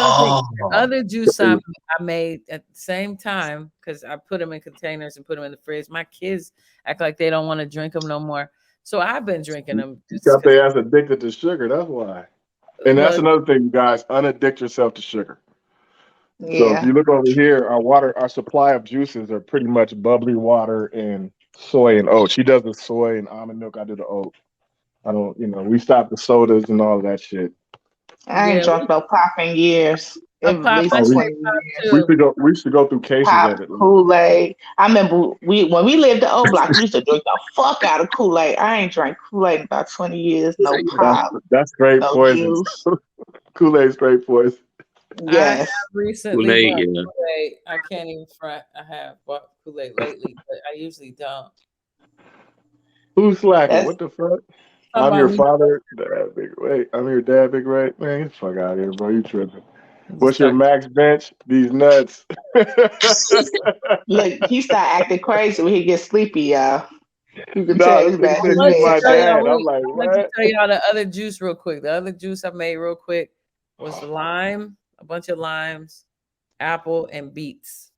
other juice I made at the same time, because I put them in containers and put them in the fridge. My kids act like they don't want to drink them no more. So I've been drinking them. You got their ass addicted to sugar. That's why. And that's Look, another thing, you guys. Unaddict yourself to sugar. So if Yeah, you look over here, our supply of juices are pretty much bubbly water and soy and oat. She does the soy and almond milk. I do the oat. I don't, we stopped the sodas and all of that shit. I ain't yeah, drunk no pop in years. a At pop. least I Oh, say we 20 pop years. we used too. to go we used to go through cases Pop, of it. Kool-Aid. I remember when we lived in O Block, we used to drink the fuck out of Kool-Aid. I ain't drank Kool-Aid in about 20 years. No That's pop, that's straight no poison. juice. Kool-Aid straight poison. I have Yes. recently Kool-Aid, bought yeah. Kool-Aid. I can't even front. I have bought Kool-Aid lately, but I usually don't. Who's slacking? That's What the fuck? Talking I'm about your me father, Dad Big Ray. I'm your dad, Big Ray. Man, get the fuck out of here, bro. You tripping. just What's your start. max bench? These nuts. look, he start acting crazy when he gets sleepy, y'all. You can Nah, tell this he's nigga bad I'm his said gonna you let you bed my tell shake. y'all. dad. I'm Wait, like, I'm gonna let you what? tell y'all the other juice real quick. The other juice I made real quick was lime, a bunch of limes, apple, and beets,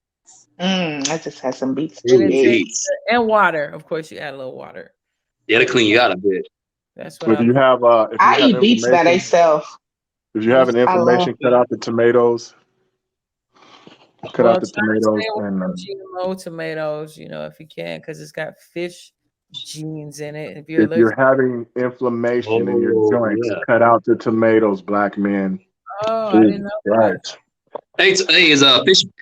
I just had some beets and Ooh, it today. tastes beats. good. And water. Of course, you add a little water, Yeah, to but clean you out a bit. that's what If I'm. you have I eat beets by information, themselves. if you have an I love information, cut beets. out the tomatoes. Cut Well, out try the to tomatoes stay away and from GMO tomatoes, if you can, because it's got fish genes in it. If you're if you're allergic, having inflammation in your Oh, joints, yeah. cut out the tomatoes, black men. oh, I didn't Jesus know that. Christ. Hey, is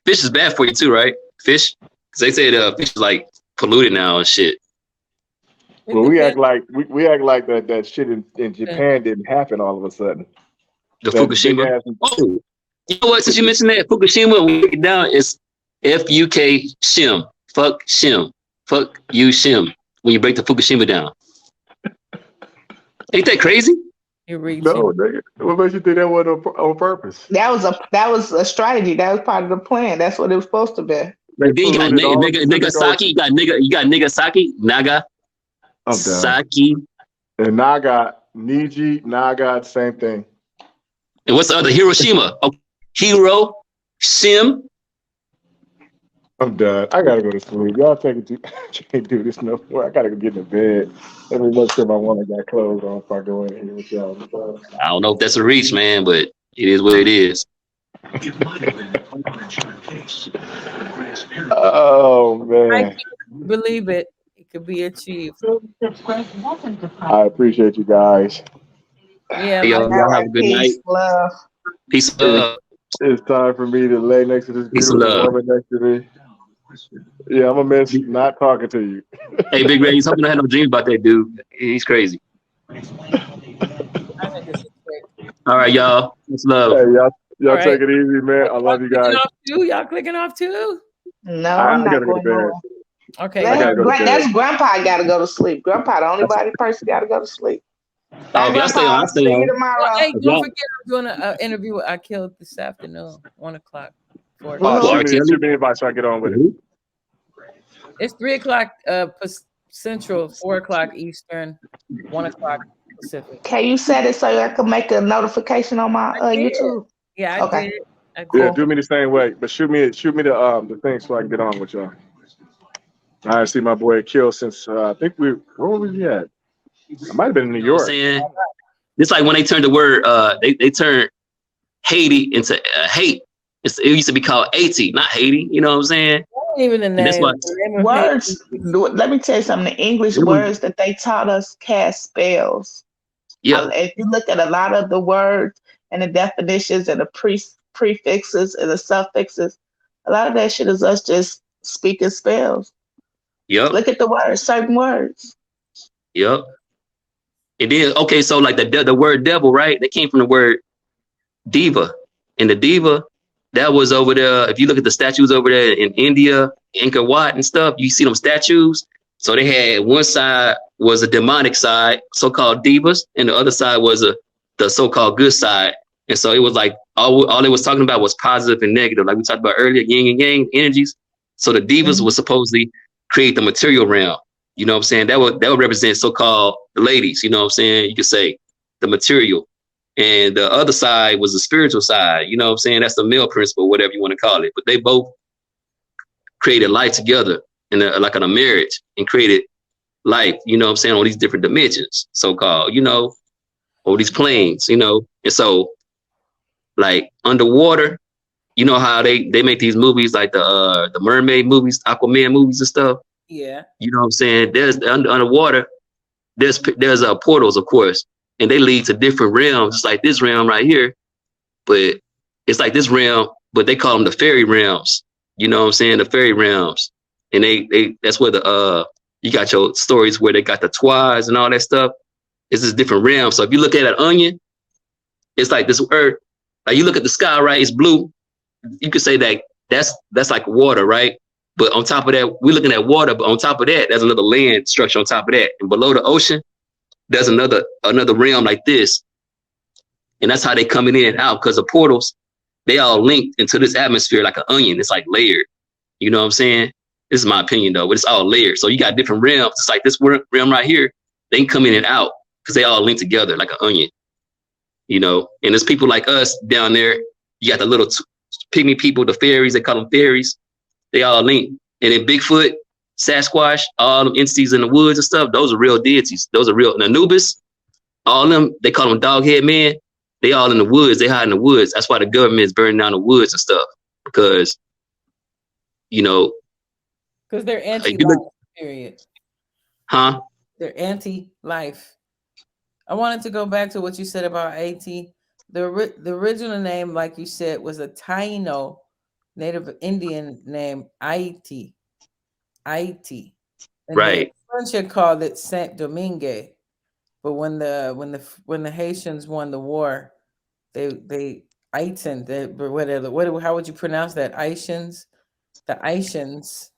fish is bad for you too, right? Fish, because they say the fish is like polluted now and shit. It Well, we act depends. like we act like that shit in Japan didn't happen all of a sudden. The That big Fukushima. ass. Oh, you know what? Since you mentioned that Fukushima, we get down. It's FUK shim. Fuck shim. Fuck you shim. When you break the Fukushima down, ain't that crazy? You're No, reaching. nigga. What makes you think that wasn't on purpose? That was a strategy. That was part of the plan. That's what it was supposed to be. They And then you got polluted all the Pacific Nagasaki. Ocean. You got Nagasaki. I'm done. Nagasaki. And Naga, Niji, Naga, same thing. And what's the other? Hiroshima. Oh, Hiro Shim. I'm done. I gotta go to sleep. Y'all take it. I can't do this no more. I gotta go get in bed. Let me make sure my woman got clothes on if I go in here with y'all. I don't know if that's a reach, man, but it is what it is. Oh I man. can believe it. It could be achieved. I appreciate you guys. Yeah, Hey, like y'all All have right, a good night. peace, love. Peace and It's, love. it's time for me to lay next to this Peace and beautiful love. woman next to me. Yeah, I'm gonna miss not talking to you. Hey, Big Ray, he's hoping I had no dreams about that dude. He's crazy. I think it's a trick. All right, y'all. Much love. Hey, y'all All right. take it easy, man. I Y'all love you clicking guys. off too? Y'all clicking off too? No, I I'm gotta not go to going bed. nowhere. Okay, I gotta y'all. go to bed. That's Grandpa got to go to sleep. Grandpa, the only person got to go to sleep. Oh, Bye, if y'all stay on, Grandpa. I stay See you on. Well, tomorrow. hey, If don't y'all, forget I'm doing an interview with I Killed this afternoon, 1 o'clock, 4 With o'clock. well, who? R. Shoot Kelly. me an invite so I get on with it. Mhm. It's 3 o'clock Central, 4 o'clock Eastern, 1 o'clock Pacific. Can you set it so I can make a notification on my I did. YouTube? Yeah, I Okay, did. I Yeah, did. cool. do me the same way, but shoot me the thing so I can get on with y'all. I see my boy Kill since I think where was he at? I might have been in New You know what I'm York. saying? It's like when they turned the word, they turned Haiti into hate. It used to be called Haiti, not Haiti. You know what I'm saying? Even the And that's name. why The name of Words. Haiti. Let me tell you something. The English it was, words that they taught us cast spells. yeah, If you look at a lot of the words and the definitions and the prefixes and the suffixes, a lot of that shit is us just speaking spells. yep, Look at the words, certain words. yep. And then, okay, so like the word devil, right? They came from the word diva. And the diva, that was over there. If you look at the statues over there in India, Angkor Wat and stuff, you see them statues. So they had one side was a demonic side, so-called divas, and the other side was the so-called good side. And so it was like all it was talking about was positive and negative, like we talked about earlier, yin and yang energies. So the divas Mhm. was supposedly create the material realm. You know what I'm saying? That would represent so-called the ladies. You know what I'm saying? You could say the material. And the other side was the spiritual side. You know what I'm saying? That's the male principle, whatever you want to call it. But they both created life together in like in a marriage and created life, you know what I'm saying, on these different dimensions, so-called, or these planes, you know. And so, like underwater, you know how they make these movies like the mermaid movies, Aquaman movies and stuff. Yeah. You know what I'm saying? There's underwater. There's portals, of course, and they lead to different realms. It's like this realm right here, but it's like this realm, but they call them the fairy realms. You know what I'm saying? The fairy realms, and they that's where the you got your stories where they got the twice and all that stuff. It's this different realm. So if you look at an onion, it's like this earth. Like you look at the sky, right? It's blue. You could say that that's like water, right? But on top of that, we're looking at water. But on top of that, there's another land structure on top of that, and below the ocean, there's another realm like this, and that's how they coming in and out because the portals, they all linked into this atmosphere like an onion. It's like layered. You know what I'm saying? This is my opinion though, but it's all layered. So you got different realms. It's like this realm right here. They can come in and out because they all link together like an onion. You know, and there's people like us down there. You got the little pygmy people, the fairies. They call them fairies. They all link. And then Bigfoot, Sasquatch, all them entities in the woods and stuff, those are real deities. Those are real. And Anubis, all them, they call them doghead men. They all in the woods. They hide in the woods. That's why the government is burning down the woods and stuff. Because, you know. Because they're anti-life, period. Huh? They're anti-life. I wanted to go back to what you said about AT. The original name, like you said, was a Taino Native Indian name, Haiti. Haiti. And right. The French had called it Saint Domingue. But when the Haitians won the war, they Haitian, how would you pronounce that? Haitians? The Haitians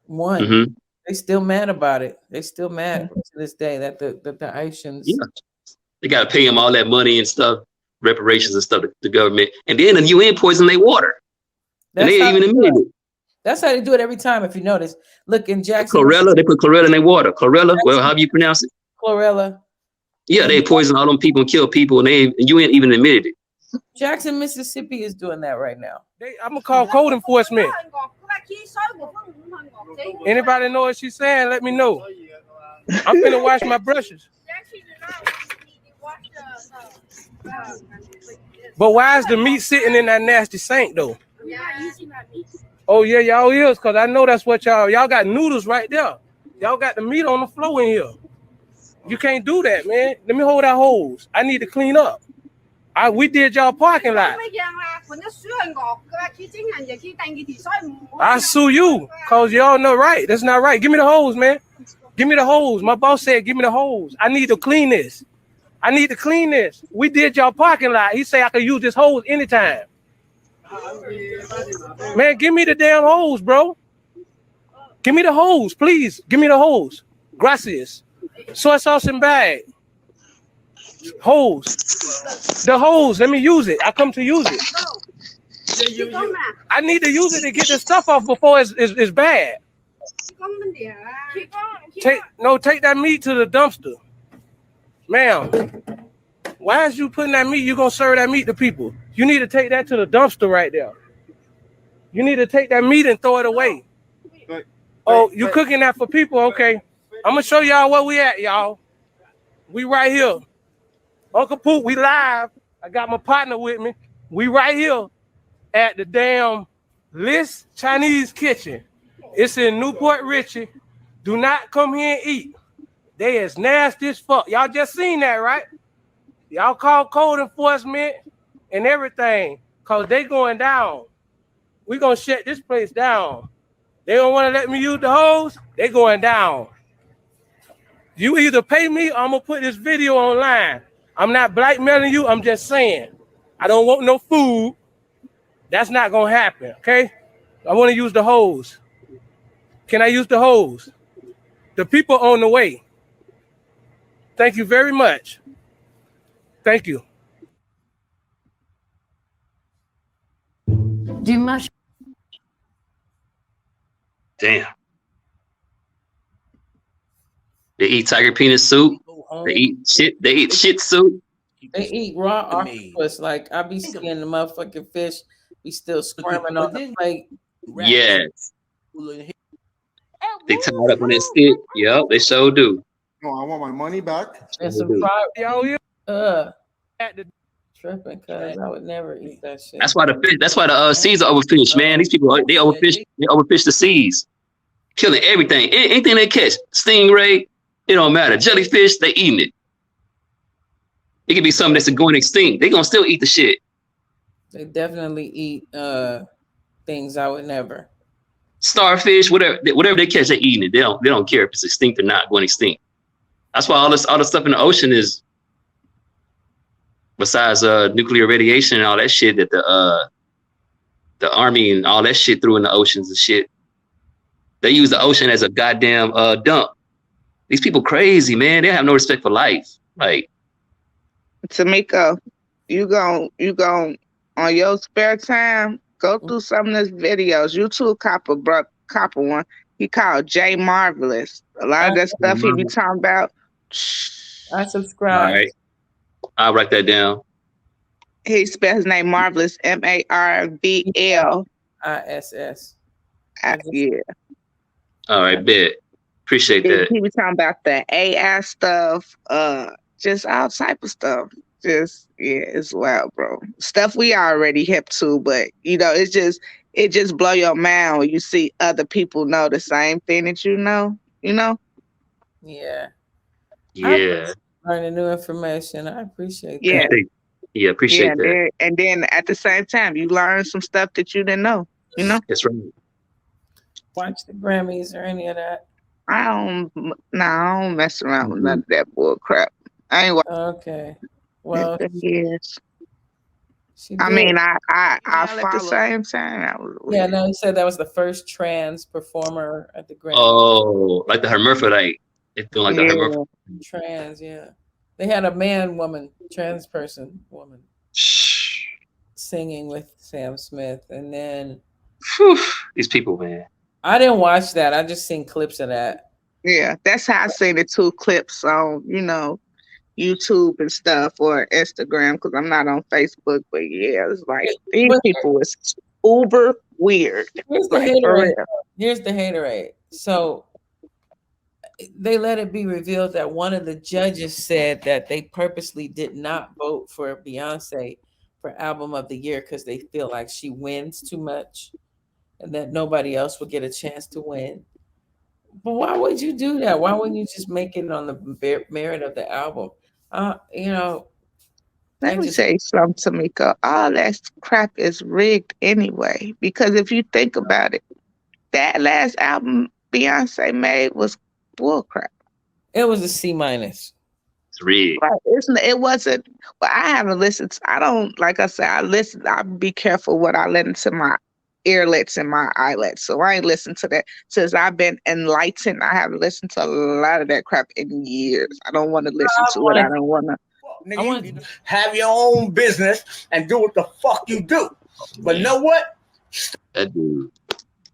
won. Mm-hmm. They still mad about it. They still mad to this day that the Haitians. Yeah. They got to pay them all that money and stuff, reparations and stuff to the government. And then the UN poisoned their water. And they even admitted it. That's how they do it every time, if you notice. Look, in Jackson. Chlorella, they put chlorella in their water. Chlorella, well, how do you pronounce it? Chlorella. Yeah, they poison all them people and kill people, and you ain't even admitted it. Jackson, Mississippi is doing that right now. I'm gonna call code enforcement. Anybody know what she's saying? Let me know. I'm gonna wash my brushes. But why is the meat sitting in that nasty sink though? Oh yeah, y'all is, cause I know that's what y'all got noodles right there. Y'all got the meat on the floor in here. You can't do that, man. Let me hold that hose. I need to clean up. We did y'all parking lot. I sue you, cause y'all know right. That's not right. Give me the hose, man. Give me the hose. My boss said, give me the hose. I need to clean this. I need to clean this. We did y'all parking lot. He said I could use this hose anytime. Man, give me the damn hose, bro. Give me the hose, please. Give me the hose. Gracias. Soy sauce and bag. Hose. The hose. Let me use it. I come to use it. I need to use it to get the stuff off before it's bad. Take that meat to the dumpster. Ma'am, why is you putting that meat? You gonna serve that meat to people. You need to take that to the dumpster right there. You need to take that meat and throw it away. Oh, you cooking that for people? Okay. I'm gonna show y'all where we at, y'all. We right here. Uncle Poop, we live. I got my partner with me. We right here at the damn List Chinese Kitchen. It's in Newport Richie. Do not come here and eat. They is nasty as fuck. Y'all just seen that, right? Y'all call code enforcement and everything because they going down. We gonna shut this place down. They don't want to let me use the hose. They going down. You either pay me or I'm gonna put this video online. I'm not blackmailing you. I'm just saying. I don't want no food. That's not gonna happen, okay? I want to use the hose. Can I use the hose? The people on the way. Thank you very much. Thank you. Damn. They eat tiger penis soup. They eat shit. They eat shit soup. They eat raw octopus. Like I be seeing the motherfucking fish be still squirming on the plate. Yes. They tie it up on that stick. Yep, they sure do. No, I want my money back. And some fried. Yo, you tripping, cuz I would never eat that shit. That's why the seas are overfished, man. These people they overfish the seas, killing everything. Anything they catch, stingray, it don't matter. Jellyfish, they eating it. It could be something that's going extinct. They gonna still eat the shit. They definitely eat things I would never. Starfish, whatever they catch, they eating it. They don't care if it's extinct or not, going extinct. That's why all the stuff in the ocean is, besides nuclear radiation and all that shit that the army and all that shit threw in the oceans and shit. They use the ocean as a goddamn dump. These people crazy, man. They have no respect for life. Like, Tamika, you gon' on your spare time, go through some of these videos. YouTube copper one. He called Jay Marvelous. A lot of that stuff he be talking about. I subscribe. All right. I'll write that down. He spelled his name Marvelous, MARVLISS. Yeah. All right, bet. Appreciate that. He was talking about the AI stuff, just all type of stuff. Just it's wild, bro. Stuff we already hip to, but it just blow your mind when you see other people know the same thing that you know. Yeah. Yeah. Learning new information. I appreciate that. Yeah, appreciate that. And then at the same time, you learn some stuff that you didn't know. That's right. Watch the Grammys or any of that. I don't mess around with none of that bull crap. I ain't watching. Okay. Well, yes. I mean, I follow. At the same time, no, you said that was the first trans performer at the Grammys. Oh, like the hermaphrodite. It's doing like the hermaphrodite. Trans, yeah. They had a trans woman, singing with Sam Smith, and then these people, man. I didn't watch that. I just seen clips of that. Yeah, that's how I seen the 2 clips on, YouTube and stuff or Instagram, because I'm not on Facebook. But yeah, it's like these people is uber weird. Here's the haterade. Here's the haterade. So they let it be revealed that one of the judges said that they purposely did not vote for Beyonce for Album of the Year because they feel like she wins too much and that nobody else would get a chance to win. But why would you do that? Why wouldn't you just make it on the merit of the album? Let me say something, Tamika. All that crap is rigged anyway. Because if you think about it, that last album Beyonce made was bullcrap. It was a C-. It's rigged. Right. It wasn't. Well, I haven't listened. I don't, like I said, I be careful what I let into my earlets and my eyelets. So I ain't listened to that since I've been enlightened. I haven't listened to a lot of that crap in years. I don't want to listen to it. I don't want to. Nigga, I want to have your own business and do what the fuck you do. But know what? That dude.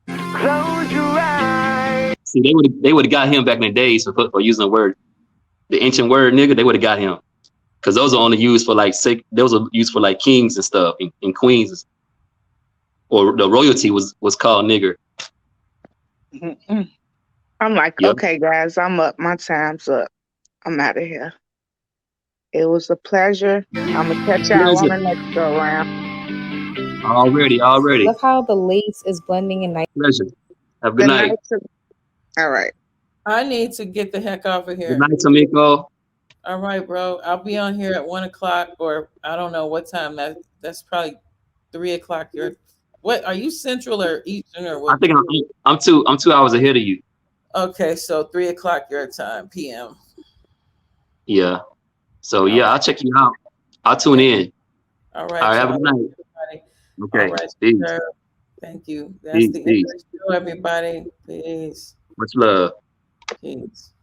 Close your eyes. See, they would have got him back in the days for using the ancient word, nigga. They would have got him because those are only used for those are used for like kings and stuff and queens, or the royalty was called nigger. I'm like, okay, guys, I'm up. My time's up. I'm out of here. It was a pleasure. I'm gonna catch y'all on the next go round. Already. Look how the lace is blending in nice. Pleasure. Have a good night. All right. I need to get the heck off of here. Good night, Tamiko. All right, bro. I'll be on here at 1:00, or I don't know what time. That's probably 3:00. What are you, Central or Eastern or what? I think I'm 2 hours ahead of you. Okay, so 3:00 your time, PM. Yeah. So yeah, I'll check you out. I'll tune in. All right. Have a good night. Okay. All right, Peace. Thank you. That's the end of the show, everybody. Peace. Much love. Peace.